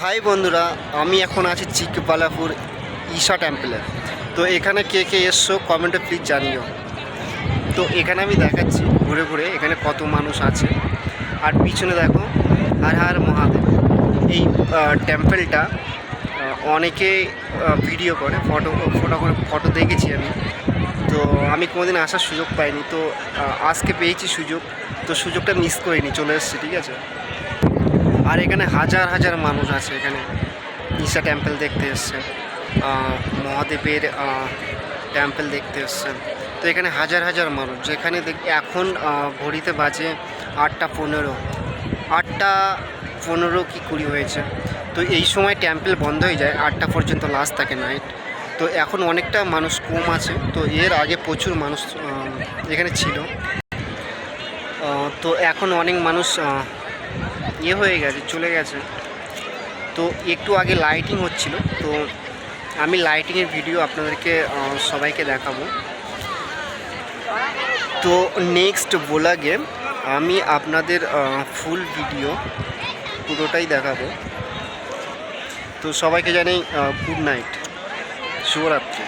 High বন্ধুরা, আমি এখন আছি চিকবালাপুর ঈশা টেম্পলে। তো এখানে কে কে এসছো কমেন্টে প্লিজ জানিও। তো এখানে আমি দেখাচ্ছি ঘুরে ঘুরে এখানে কত মানুষ আছে। আর পিছনে দেখো হর হর মহাদেব। এই টেম্পলটা অনেকে ভিডিও করে, ফটো দেখেছি আমি। তো আমি কোনোদিন আসার সুযোগ পাইনি, তো আজকে পেয়েছি সুযোগ, তো সুযোগটা মিস করিনি, চলে এসেছি, ঠিক আছে। আর এখানে হাজার হাজার মানুষ আছে, এখানে ঈশা টেম্পল দেখতে এসছে, মহাদেবের টেম্পল দেখতে এসছেন। তো এখানে হাজার হাজার মানুষ, যেখানে এখন ঘড়িতে বাজে 8:15, 8:15 কি 20 হয়েছে। তো এই সময় টেম্পল বন্ধ হয়ে যায়, 8টা পর্যন্ত লাস্ট থাকে নাইট। তো এখন অনেকটা মানুষ কম আছে, তো এর আগে প্রচুর মানুষ এখানে ছিল। তো এখন অনেক মানুষ হয়ে গেছে, চলে গেছে। তো একটু আগে লাইটিং হচ্ছিল, তো আমি লাইটিংয়ের ভিডিও আপনাদেরকে সবাইকে দেখাবো। তো নেক্সট ব্লগে আমি আপনাদের ফুল ভিডিও পুরোটাই দেখাবো। তো সবাইকে জানাই গুড নাইট, শুভরাত্রি।